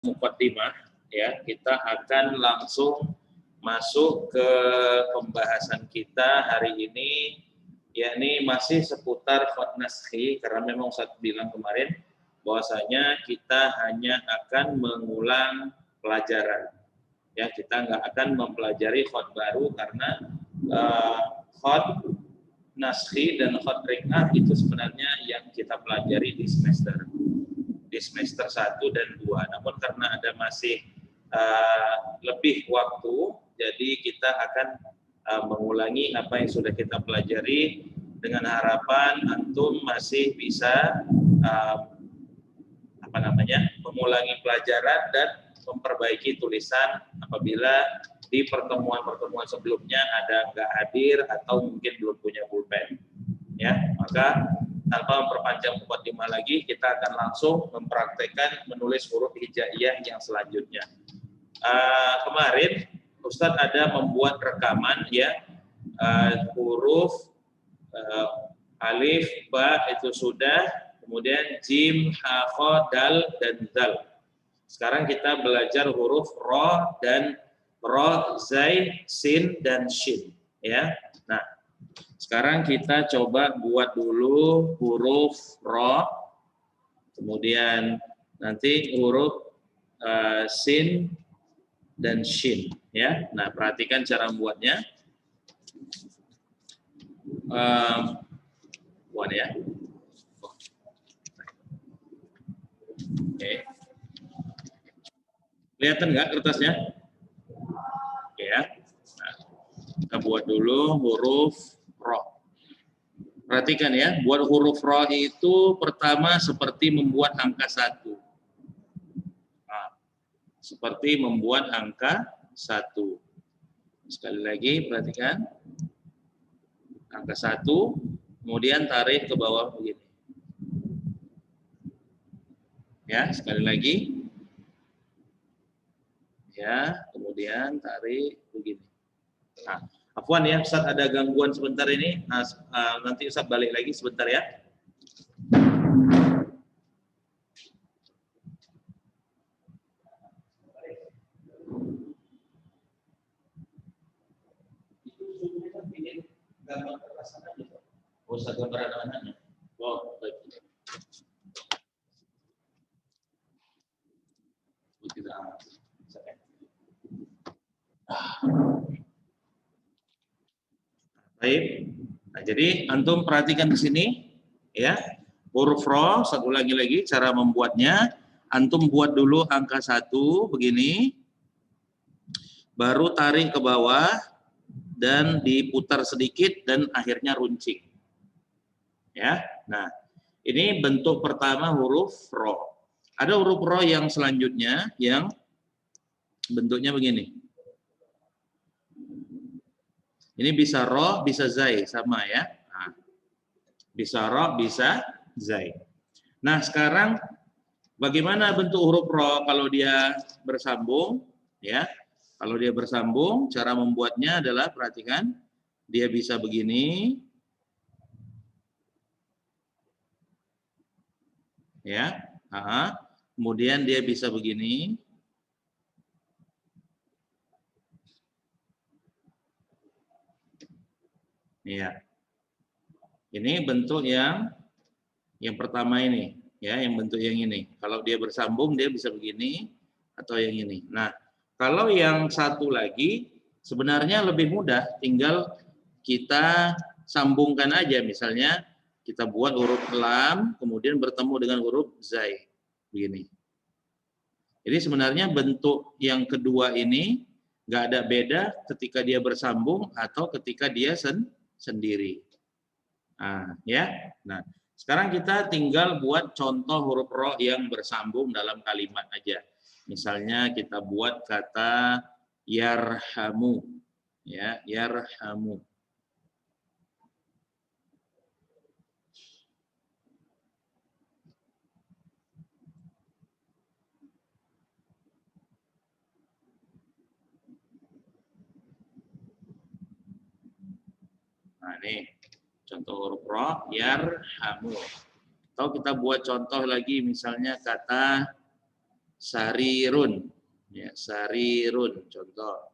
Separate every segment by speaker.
Speaker 1: muqaddimah, ya, kita akan langsung masuk ke pembahasan kita hari ini, yakni masih seputar khot naskhi, karena memang saya bilang kemarin bahwasanya kita hanya akan mengulang pelajaran. Ya, kita nggak akan mempelajari khot baru karena khot naskhi dan khot rik'ah itu sebenarnya yang kita pelajari di semester 1 dan 2. Namun karena ada masih lebih waktu, jadi kita akan mengulangi apa yang sudah kita pelajari dengan harapan antum masih bisa mengulangi pelajaran dan memperbaiki tulisan apabila di pertemuan-pertemuan sebelumnya ada nggak hadir atau mungkin belum punya pulpen. Ya, maka tanpa memperpanjang muqaddimah lagi, kita akan langsung mempraktekkan menulis huruf hijaiyah yang selanjutnya. Kemarin Ustadz ada membuat rekaman, ya, huruf alif, ba itu sudah, kemudian jim, ha, kha, dal, dan zal. Sekarang kita belajar huruf ro dan ro, zai, sin, dan shin. Ya, nah. Sekarang kita coba buat dulu huruf ro, kemudian nanti huruf sin dan shin. Ya, nah perhatikan cara membuatnya. Buat ya. Oke. Kelihatan nggak kertasnya? Oke ya. Nah, kita buat dulu huruf ro. Perhatikan ya, buat huruf ro itu pertama seperti membuat angka 1. Nah, seperti membuat angka 1. Sekali lagi perhatikan. Angka 1, kemudian tarik ke bawah begini. Ya, sekali lagi. Ya, kemudian tarik begini. Nah, afwan ya, Ustaz ada gangguan sebentar ini. Nah, nanti Ustaz balik lagi sebentar ya. Ustaz gambar anak-anaknya. Oh, baik. Baik. Nah, jadi antum perhatikan di sini ya. Huruf ro, saya ulangi lagi cara membuatnya. Antum buat dulu angka 1 begini. Baru tarik ke bawah dan diputar sedikit dan akhirnya runcing. Ya. Nah, ini bentuk pertama huruf ro. Ada huruf ro yang selanjutnya yang bentuknya begini. Ini bisa ro, bisa zai, sama ya. Nah, bisa ro, bisa zai. Nah, sekarang bagaimana bentuk huruf ro kalau dia bersambung? Ya, kalau dia bersambung, cara membuatnya adalah perhatikan, dia bisa begini, ya. Kemudian dia bisa begini. Ya. Ini bentuk yang pertama ini, ya, yang bentuk yang ini. Kalau dia bersambung dia bisa begini atau yang ini. Nah, kalau yang satu lagi sebenarnya lebih mudah, tinggal kita sambungkan aja, misalnya kita buat huruf lam kemudian bertemu dengan huruf zai begini. Jadi sebenarnya bentuk yang kedua ini nggak ada beda ketika dia bersambung atau ketika dia sendiri. Nah, ya. Nah, sekarang kita tinggal buat contoh huruf ro yang bersambung dalam kalimat aja. Misalnya kita buat kata yarhamu. Ya, yarhamu. Nah, ini contoh huruf ro, yarhamu. Atau kita buat contoh lagi misalnya kata Sarirun. Ya, sarirun contoh.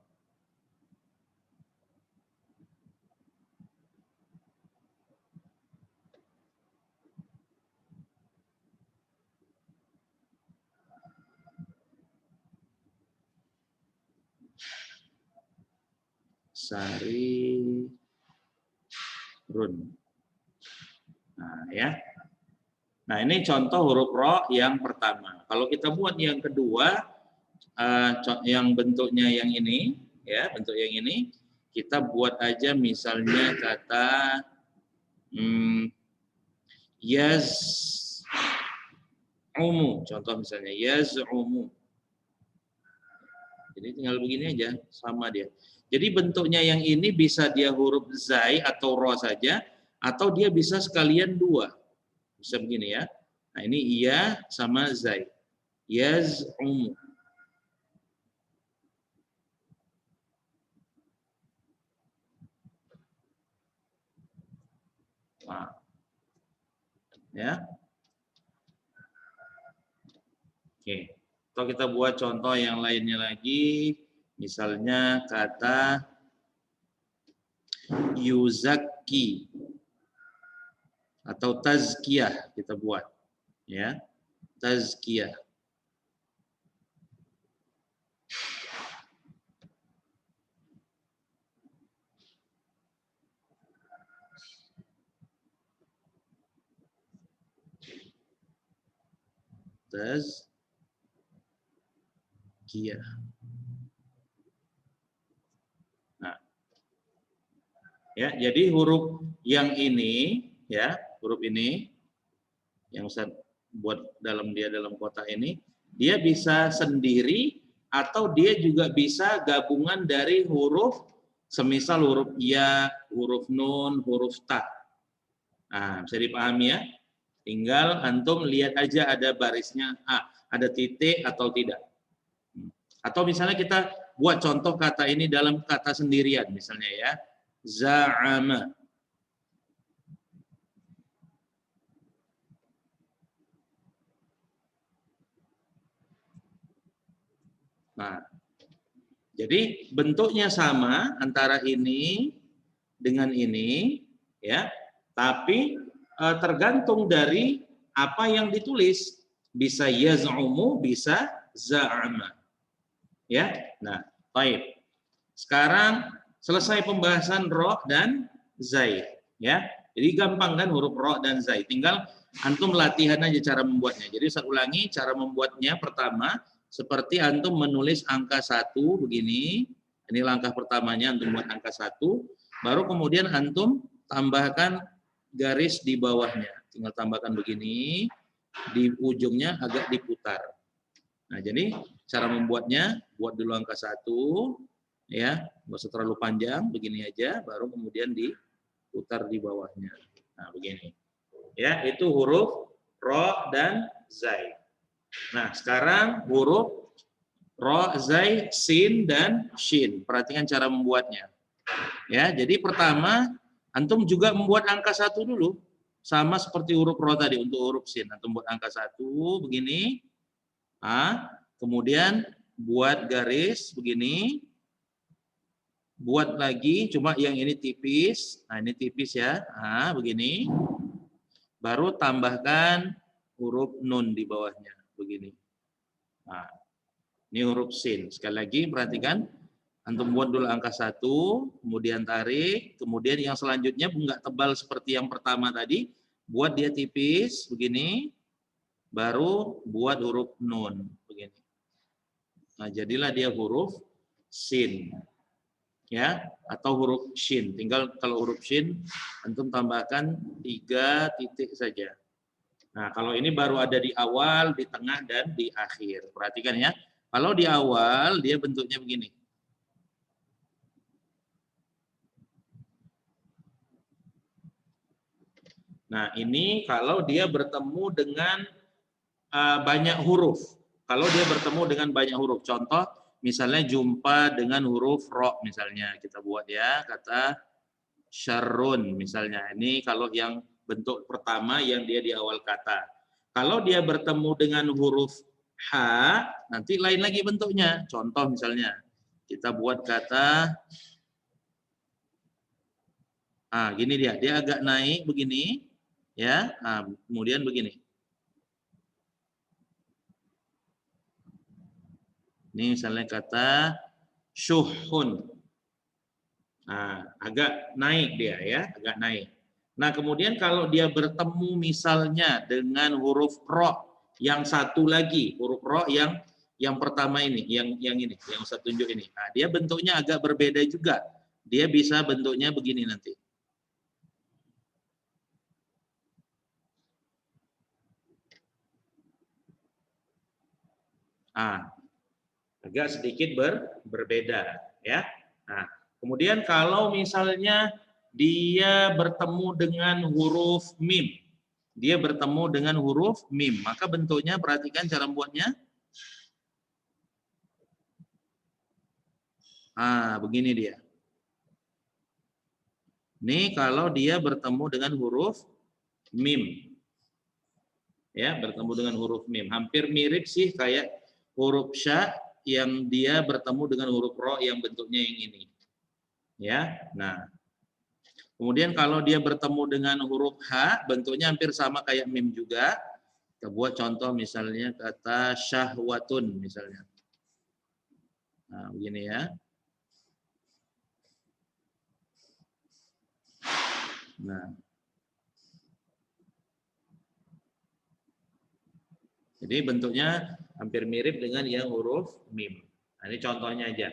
Speaker 1: Sarirun. Nah, ya. Nah, ini contoh huruf ro yang pertama. Kalau kita buat yang kedua, yang bentuknya yang ini, ya, bentuk yang ini, kita buat aja misalnya kata yaz'umu, contoh misalnya yaz'umu. Jadi tinggal begini aja, sama dia. Jadi bentuknya yang ini bisa dia huruf zai atau ro saja, atau dia bisa sekalian dua. Bisa begini ya. Nah, ini iya sama zai. Yaz'umu. Nah, ya. Oke. Atau kita buat contoh yang lainnya lagi. Misalnya kata yuzaki atau tazkiyah kita buat. Ya. Tazkiyah. Tazkiyah. Nah, ya, jadi huruf yang ini, ya, huruf ini yang saya buat dalam kotak ini, dia bisa sendiri atau dia juga bisa gabungan dari huruf, semisal huruf ya, huruf nun, huruf ta. Nah, bisa dipahami ya? Tinggal antum lihat aja ada barisnya, ada titik atau tidak. Atau misalnya kita buat contoh kata ini dalam kata sendirian, misalnya ya, za'ama. Nah, jadi bentuknya sama antara ini dengan ini, ya, tapi tergantung dari apa yang ditulis. Bisa yaz'umu, bisa za'ama. Ya, nah, baik. Sekarang selesai pembahasan ro dan zai, ya. Jadi gampang kan huruf ro dan zai. Tinggal antum latihan aja cara membuatnya. Jadi saya ulangi cara membuatnya. Pertama, seperti antum menulis angka 1 begini. Ini langkah pertamanya antum buat angka 1. Baru kemudian antum tambahkan garis di bawahnya. Tinggal tambahkan begini. Di ujungnya agak diputar. Nah, jadi cara membuatnya, buat dulu angka 1, ya, nggak usah terlalu panjang, begini aja, baru kemudian diputar di bawahnya. Nah, begini. Ya, itu huruf ro dan zai. Nah, sekarang huruf ro, zai, sin, dan shin. Perhatikan cara membuatnya. Ya, jadi pertama, antum juga membuat angka 1 dulu. Sama seperti huruf ro tadi untuk huruf sin. Antum buat angka 1, begini. Kemudian buat garis begini. Buat lagi, cuma yang ini tipis. Nah, ini tipis ya. Begini. Baru tambahkan huruf nun di bawahnya. Begini. Nah, ini huruf sin. Sekali lagi, perhatikan. Antum buat dulu angka 1, kemudian tarik. Kemudian yang selanjutnya enggak tebal seperti yang pertama tadi. Buat dia tipis, begini. Baru buat huruf nun. Begini. Nah, jadilah dia huruf sin. Ya, atau huruf shin. Tinggal kalau huruf shin antum tambahkan 3 titik saja. Nah, kalau ini baru ada di awal, di tengah, dan di akhir. Perhatikan ya. Kalau di awal dia bentuknya begini. Nah, ini kalau dia bertemu dengan banyak huruf. Kalau dia bertemu dengan banyak huruf. Contoh, misalnya jumpa dengan huruf ro, misalnya. Kita buat ya, kata syarrun, misalnya. Ini kalau yang bentuk pertama yang dia di awal kata. Kalau dia bertemu dengan huruf ha, nanti lain lagi bentuknya. Contoh misalnya, kita buat kata, gini dia agak naik begini, ya, kemudian begini. Ini misalnya kata syuhun. Agak naik dia ya, agak naik. Nah, kemudian kalau dia bertemu misalnya dengan huruf ro yang satu lagi, huruf ro yang pertama ini, yang ini, yang saya tunjuk ini. Nah, dia bentuknya agak berbeda juga. Dia bisa bentuknya begini nanti. Agak sedikit berbeda ya. Nah, kemudian kalau misalnya dia bertemu dengan huruf mim, maka bentuknya perhatikan cara buatnya. Begini dia. Ini kalau dia bertemu dengan huruf mim. Ya, bertemu dengan huruf mim. Hampir mirip sih kayak huruf sya yang dia bertemu dengan huruf ro yang bentuknya yang ini. Ya. Nah, kemudian kalau dia bertemu dengan huruf H, bentuknya hampir sama kayak mim juga. Kita buat contoh misalnya kata syahwatun misalnya. Nah, begini ya. Nah. Jadi bentuknya hampir mirip dengan yang huruf mim. Nah, ini contohnya aja.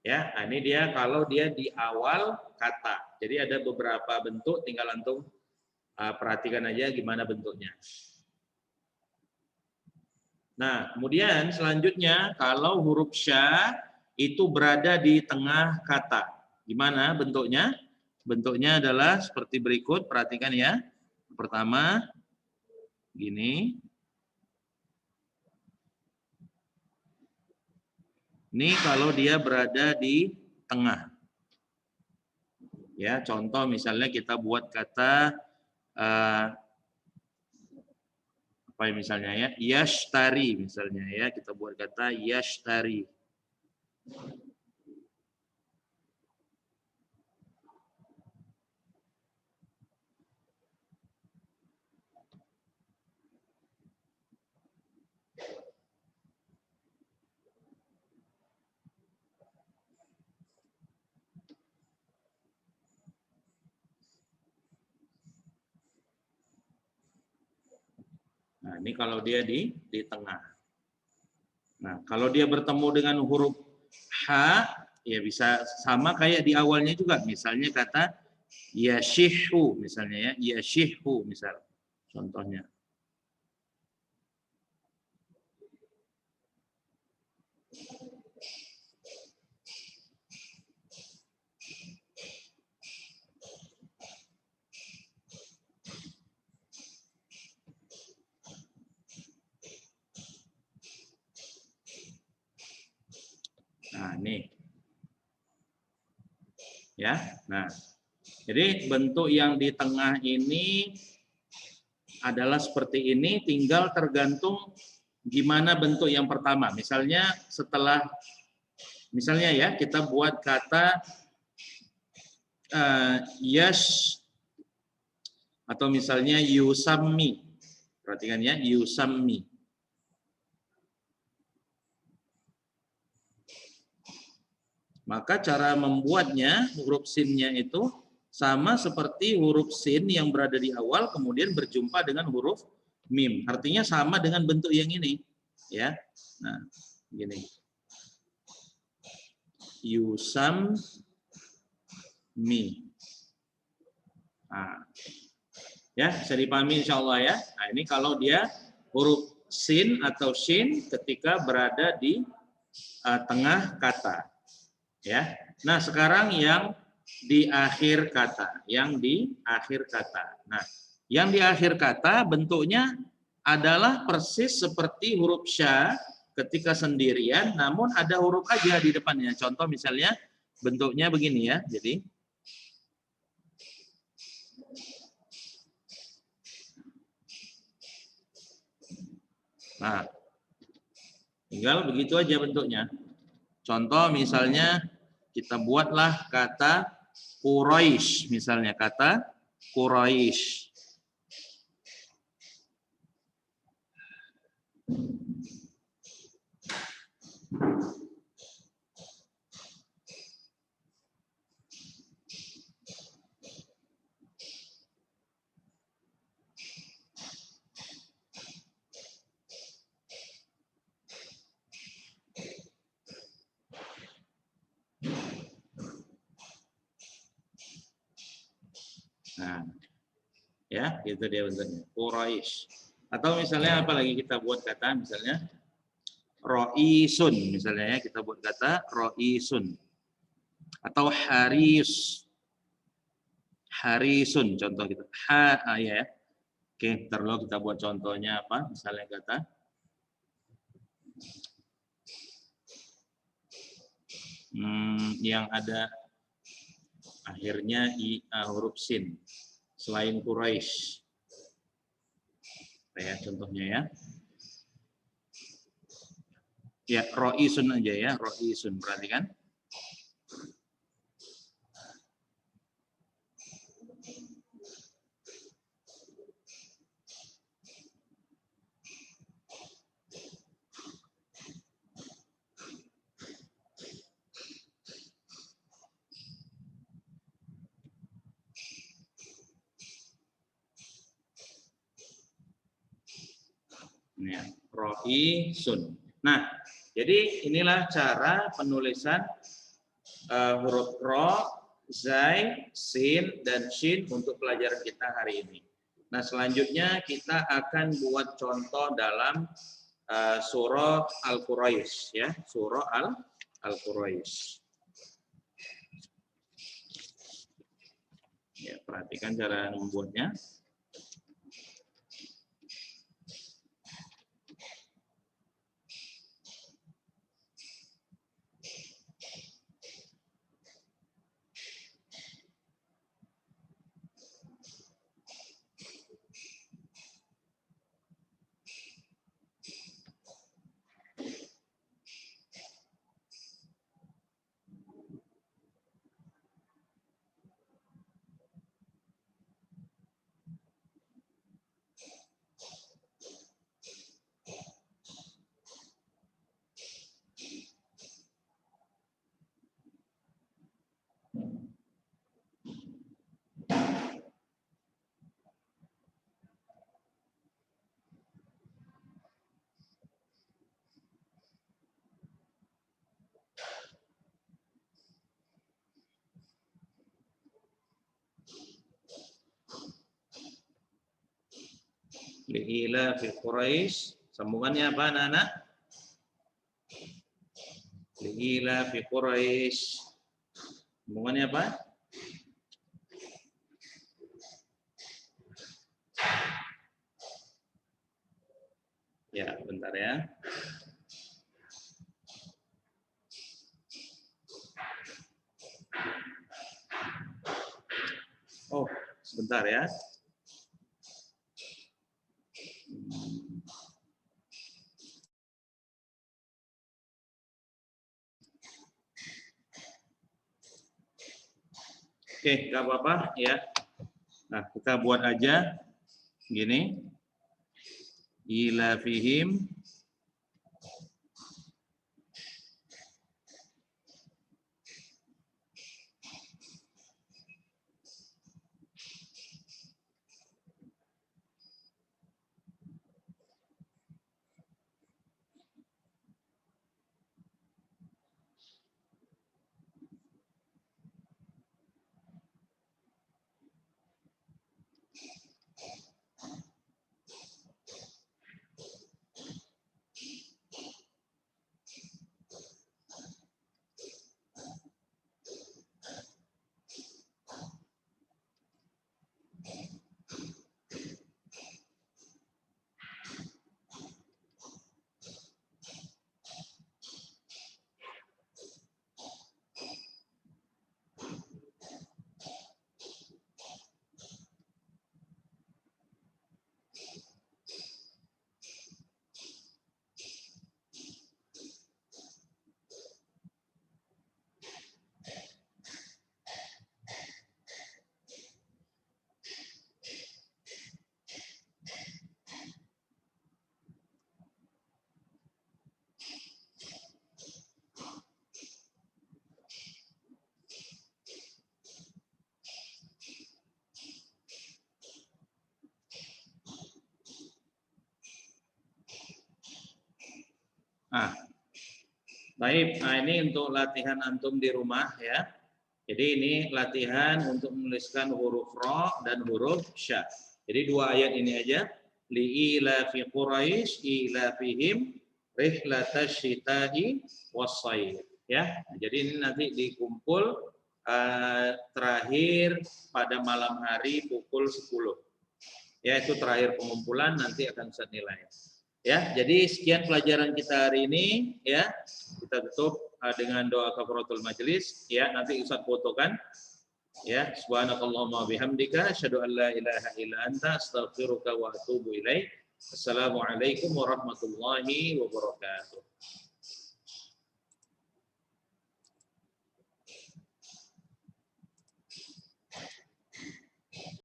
Speaker 1: Ya, ini dia kalau dia di awal kata. Jadi ada beberapa bentuk, tinggal antum perhatikan aja gimana bentuknya. Nah, kemudian selanjutnya kalau huruf sya itu berada di tengah kata. Gimana bentuknya? Bentuknya adalah seperti berikut, perhatikan ya. Pertama, gini. Ini kalau dia berada di tengah. Ya, contoh misalnya kita buat kata apa ya misalnya ya, yashtari misalnya ya, kita buat kata yashtari. Nah, ini kalau dia di tengah. Nah, kalau dia bertemu dengan huruf H, ya bisa sama kayak di awalnya juga. Misalnya kata yashihu, misalnya ya, yashihu misal. Contohnya. Nah, ini. Ya. Nah, jadi bentuk yang di tengah ini adalah seperti ini, tinggal tergantung gimana bentuk yang pertama. Misalnya ya kita buat kata yash atau misalnya yusammi. Perhatikan ya, yusammi. Maka cara membuatnya, huruf sinnya itu sama seperti huruf sin yang berada di awal kemudian berjumpa dengan huruf mim. Artinya sama dengan bentuk yang ini, ya. Nah, gini. Yusam mi. Nah, ya, bisa dipahami insyaallah ya. Nah, ini kalau dia huruf sin atau shin ketika berada di tengah kata. Ya. Nah, sekarang yang di akhir kata, Nah, yang di akhir kata bentuknya adalah persis seperti huruf sya ketika sendirian, namun ada huruf aja di depannya. Contoh misalnya bentuknya begini ya. Jadi nah, Tinggal begitu aja bentuknya. Contoh misalnya kita buatlah kata Quraisy, misalnya kata Quraisy. Nah, ya, itu dia bentuknya. Quraisy. Atau misalnya apa lagi kita buat kata misalnya Roisun, misalnya ya, kita buat kata Roisun. Atau Harisun, contoh gitu. Ya. Oke, terlalu kita buat contohnya apa? Misalnya kata yang ada akhirnya huruf sin selain Quraisy. Ya, contohnya ya. Ya, Roisun aja ya, Roisun, perhatikan. Ya, Roisun. Nah, jadi inilah cara penulisan huruf ro, zai, sin, dan shin untuk pelajaran kita hari ini. Nah, selanjutnya kita akan buat contoh dalam surah Al-Quraisy, ya, surah Al-Quraisy. Ya, perhatikan cara membuatnya. Li'ila fi Quraisy. Sambungannya apa, anak-anak? Li'ila fi Quraisy. Sambungannya apa? Ya, bentar ya. Oh, sebentar ya. Oke, nggak apa-apa ya. Nah, kita buat aja gini. Ila fihim Baik, nah ini untuk latihan antum di rumah ya. Jadi ini latihan untuk menuliskan huruf ro dan huruf sya. Jadi dua ayat ini aja. Li'ila fi Quraisy ilafihim rihlatash syita'i was-shayf. Ya. Jadi ini nanti dikumpul terakhir pada malam hari pukul 10. Ya, itu terakhir pengumpulan, nanti akan senilai. Ya, jadi sekian pelajaran kita hari ini ya. Kita tutup dengan doa kafaratul majelis ya, nanti Ustaz fotokan. Ya, subhanakallahumma bihamdika asyhadu an la ilaha illa anta astaghfiruka wa atubu ilaik. Assalamualaikum warahmatullahi wabarakatuh.